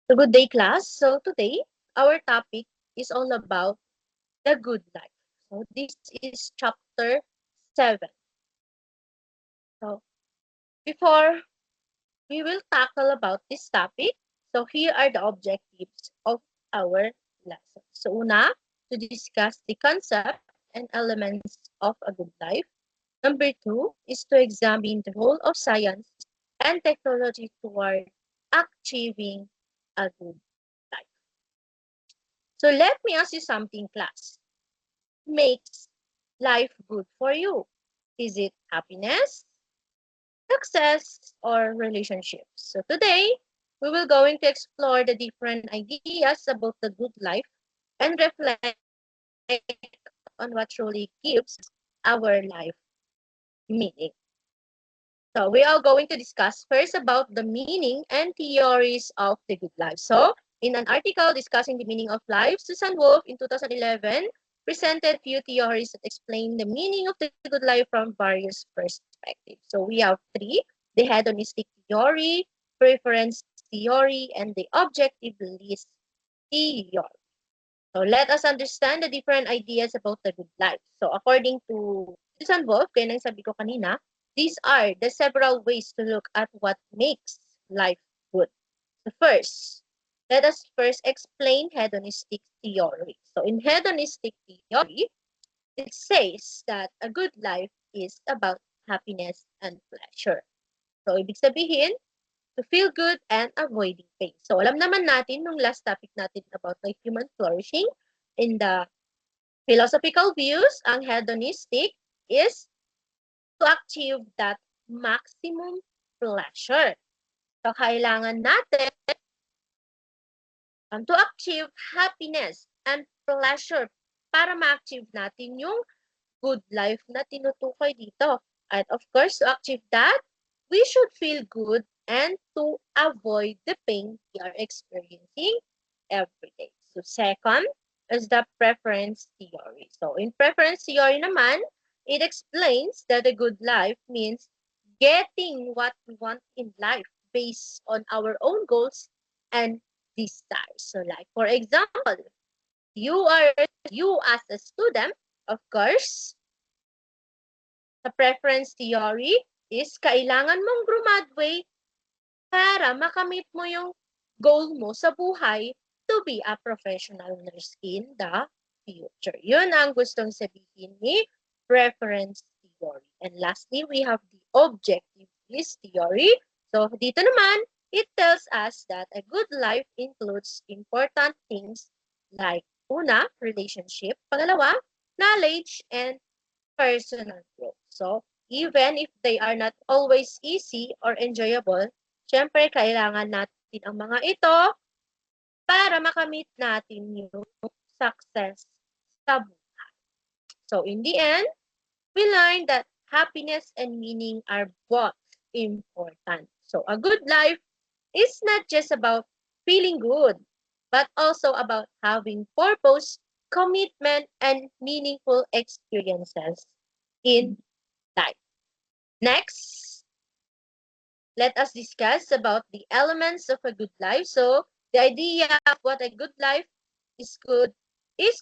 So good day, class. So today, our topic is all about the good life. So this is chapter 7. So before we will tackle about this topic, so here are the objectives of our lesson. So una, to discuss the concept and elements of a good life. Number two is to examine the role of science and technology toward achieving a good life. So let me ask you something, class. Makes life good for you? Is it happiness, success, or relationships? So today, we will going to explore the different ideas about the good life and reflect on what truly gives our life meaning. So we are going to discuss first about the meaning and theories of the good life. So in an article discussing the meaning of life, Susan Wolf in 2011 presented few theories that explain the meaning of the good life from various perspectives. So we have three: the hedonistic theory, preference theory, and the objectivist theory. So let us understand the different ideas about the good life. So according to Susan Wolf, kaya nang sabi ko kanina, these are the several ways to look at what makes life good. So first, let us first explain hedonistic theory. So in hedonistic theory, it says that a good life is about happiness and pleasure. So ibig sabihin, to feel good and avoiding pain. So alam naman natin nung last topic natin about the human flourishing in the philosophical views, ang hedonistic is to achieve that maximum pleasure. So kailangan natin to achieve happiness and pleasure para ma-achieve natin yung good life na tinutukoy dito. And of course, to achieve that, we should feel good and to avoid the pain we are experiencing every day. So second is the preference theory. So in preference theory naman, it explains that a good life means getting what we want in life based on our own goals and desires. So like for example, you as a student, of course, sa preference theory is kailangan mong graduate para makamit mo yung goal mo sa buhay to be a professional nurse in the future. Yun ang gustong sabihin ni preference theory. And lastly, we have the objectivist theory. So dito naman, it tells us that a good life includes important things like una, relationship, pangalawa, knowledge, and personal growth. So, even if they are not always easy or enjoyable, syempre kailangan natin ang mga ito para makamit natin yung success sa buhay. So, in the end, we learned that happiness and meaning are both important. So, a good life is not just about feeling good, but also about having purpose, commitment, and meaningful experiences in life. Next, let us discuss about the elements of a good life. So, the idea of what a good life is good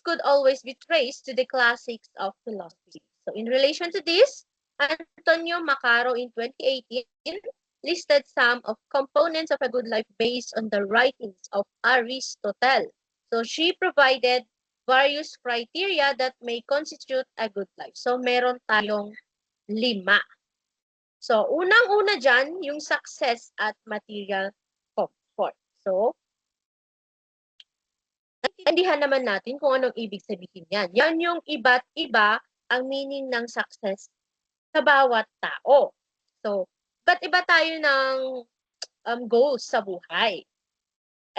could always be traced to the classics of philosophy. So, in relation to this, Antonio Macaro in 2018 listed some of components of a good life based on the writings of Aristotle. So, she provided various criteria that may constitute a good life. So, meron tayong 5. So, unang-una dyan, yung success at material comfort. So, naintindihan naman natin kung anong ibig sabihin yan. Yan yung iba't iba ang meaning ng success sa bawat tao. So, iba't iba tayo ng goals sa buhay.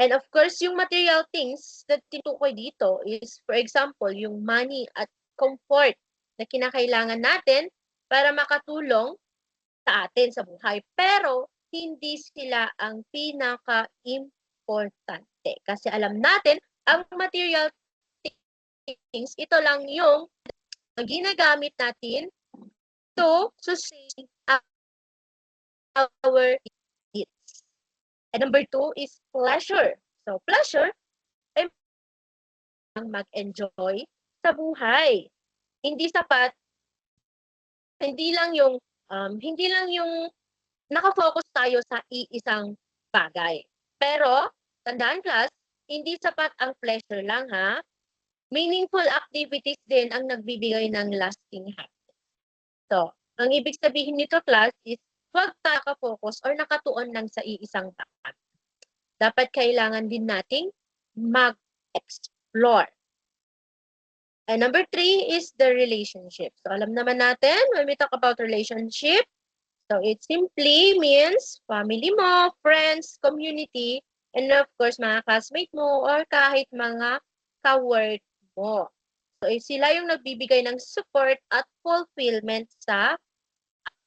And of course, yung material things na tinutukoy dito is, for example, yung money at comfort na kinakailangan natin para makatulong sa atin sa buhay. Pero, hindi sila ang pinaka-importante. Kasi alam natin, ang material things, ito lang yung ginagamit natin to sustain our needs. And number 2 is pleasure. So, pleasure ay mag-enjoy sa buhay. Hindi sapat, hindi lang yung naka-focus tayo sa iisang bagay. Pero, tandaan class, hindi sapat ang pleasure lang ha. Meaningful activities din ang nagbibigay ng lasting happiness. So, ang ibig sabihin nito class is huwag naka-focus or nakatuon lang sa iisang bagay. Dapat kailangan din nating mag-explore. And number 3 is the relationship. So, alam naman natin, when we talk about relationship, so it simply means family mo, friends, community, and of course, mga classmate mo or kahit mga ka-work mo. So, sila yung nagbibigay ng support at fulfillment sa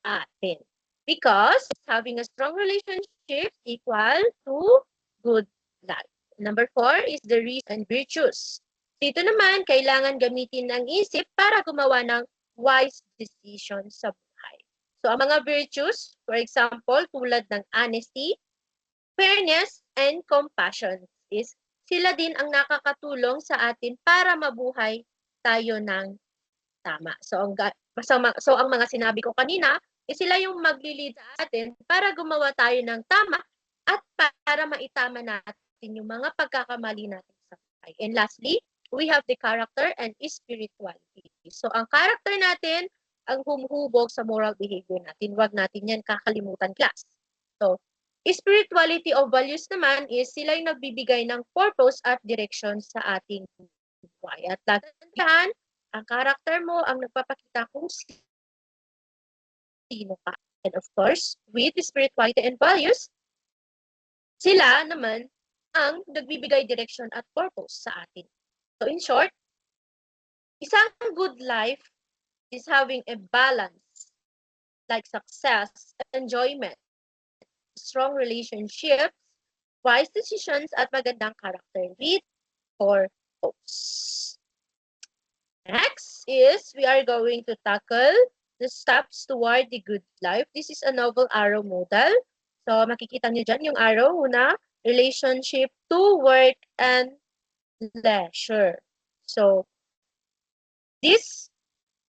atin. Because having a strong relationship equal to good life. Number 4 is the reason and virtues. Dito naman, kailangan gamitin ang isip para gumawa ng wise decisions sa buhay. So, ang mga virtues, for example, tulad ng honesty, fairness, and compassion is sila din ang nakakatulong sa atin para mabuhay tayo ng tama. So, ang mga sinabi ko kanina, sila yung magli-lead sa atin para gumawa tayo ng tama at para maitama natin yung mga pagkakamali natin sa buhay. And lastly, we have the character and spirituality. So, ang character natin ang humuhubog sa moral behavior natin. Huwag natin yan kakalimutan, class. So, spirituality o values naman is sila yung nagbibigay ng purpose at direction sa ating buhay. At tandaan, ang character mo ang nagpapakita kung sino ka. And of course, with spirituality and values, sila naman ang nagbibigay direction at purpose sa atin. So in short, isang good life is having a balance like success, enjoyment, strong relationships, wise decisions, at magandang character with purpose. Next is we are going to tackle the steps toward the good life. This is a novel arrow model. So makikita niyo dyan yung arrow. Una, relationship to work and leisure. So this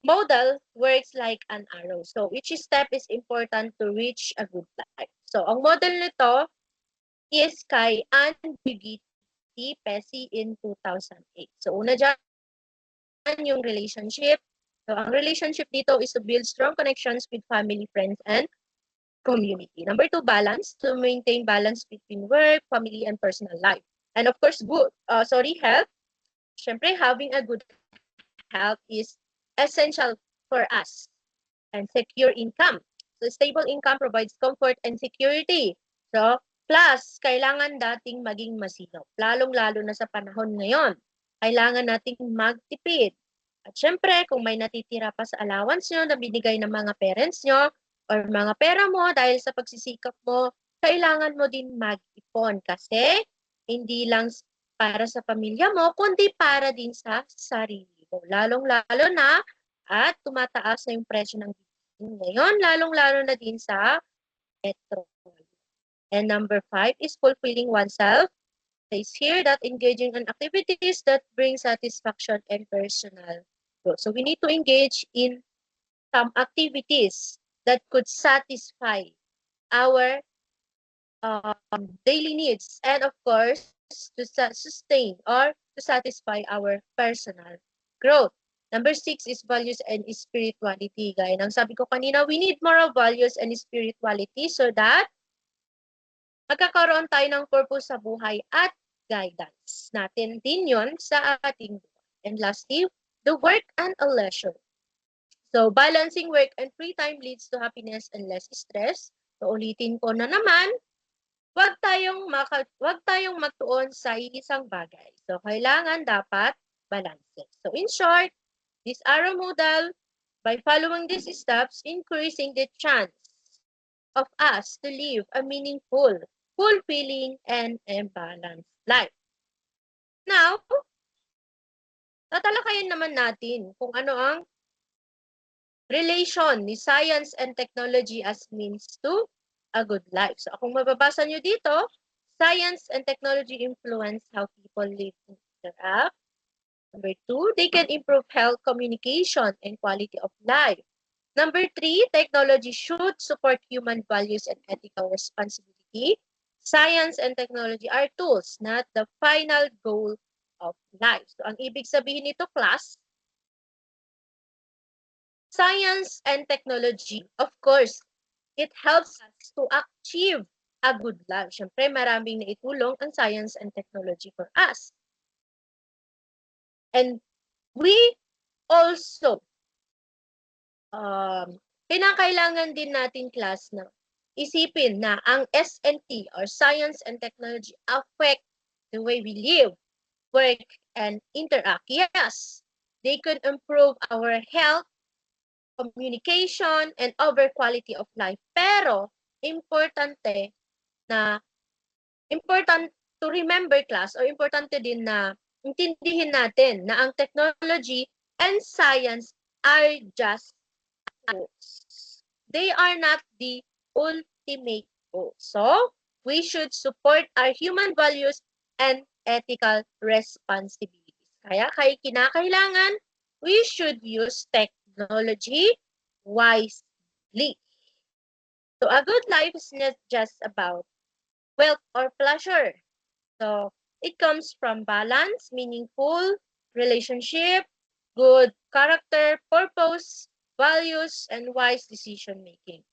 model works like an arrow. So each step is important to reach a good life. So ang model nito is kay Ann Pesci in 2008. So una dyan, yung relationship. So, ang relationship dito is to build strong connections with family, friends, and community. Number 2, balance. To maintain balance between work, family, and personal life. And of course, health. Siyempre, having a good health is essential for us. And secure income. So, stable income provides comfort and security. So, plus, kailangan dating maging masinop. Lalong-lalo na sa panahon ngayon. Kailangan nating magtipid. At syempre, kung may natitira pa sa allowance nyo na binigay ng mga parents nyo or mga pera mo dahil sa pagsisikap mo, kailangan mo din mag-ipon kasi hindi lang para sa pamilya mo, kundi para din sa sarili mo. Lalong-lalo na at tumataas na yung presyo ng bilihin ngayon, lalong-lalo na din sa petrol. And number 5 is fulfilling oneself. It's here that engaging in activities that bring satisfaction and personal growth. So we need to engage in some activities that could satisfy our daily needs and of course to sustain or to satisfy our personal growth. Number 6 is values and spirituality. Gaya ng sabi ko kanina, we need moral values and spirituality so that magkakaroon tayo ng purpose sa buhay at guidance natin din yon sa ating buhay. And lastly, the work and a leisure. So, balancing work and free time leads to happiness and less stress. So, ulitin ko na naman, wag tayong magtuon sa isang bagay. So, kailangan dapat balance. So, in short, this arrow model, by following these steps, increasing the chance of us to live a meaningful, fulfilling, and balanced life. Now, tatalakayin naman natin kung ano ang relation ni science and technology as means to a good life. So, kung mababasa nyo dito, Science and technology influence how people live and interact. Number 2, they can improve health, communication, and quality of life. Number 3, technology should support human values and ethical responsibility. Science and technology are tools, not the final goal of life. So, ang ibig sabihin nito, class, science and technology, of course, it helps us to achieve a good life. Siyempre, maraming naitulong ang science and technology for us. And we also, kinakailangan din natin class na isipin na ang S&T or Science and Technology affect the way we live, work, and interact. Yes, they could improve our health, communication, and overall quality of life. Pero, importante na, important to remember class, or importante din na intindihin natin na ang technology and science are just goals. They are not the ultimate goal. So, we should support our human values and ethical responsibilities. Kaya kinakailangan, we should use technology wisely. So, a good life is not just about wealth or pleasure. So, it comes from balance, meaningful relationship, good character, purpose, values, and wise decision making.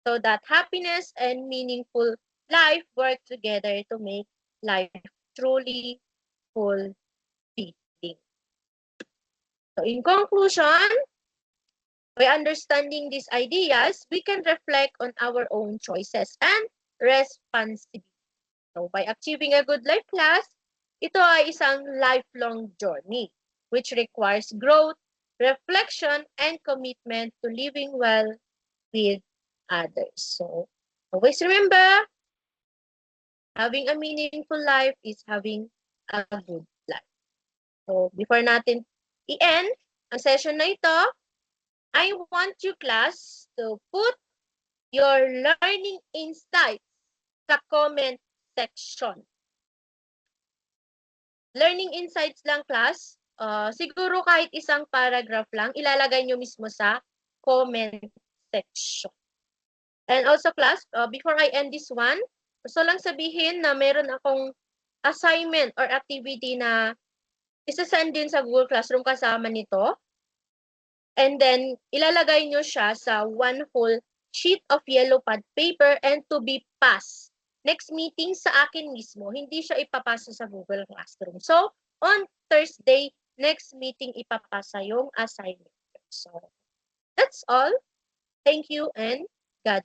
So that happiness and meaningful life work together to make life truly fulfilling. So in conclusion, by understanding these ideas, we can reflect on our own choices and responsibilities. So by achieving a good life class, ito ay isang lifelong journey which requires growth, reflection, and commitment to living well with others. So always remember, having a meaningful life is having a good life. So before natin i-end ang session na ito, I want you class to put your learning insights sa comment section. Learning insights lang class, siguro kahit isang paragraph lang, ilalagay nyo mismo sa comment section. And also class, before I end this one, gusto lang sabihin na meron akong assignment or activity na isasend din sa Google Classroom kasama nito. And then, ilalagay nyo siya sa one whole sheet of yellow pad paper and to be passed. Next meeting sa akin mismo, hindi siya ipapasa sa Google Classroom. So, on Thursday, next meeting ipapasa yung assignment. So, that's all. Thank you and God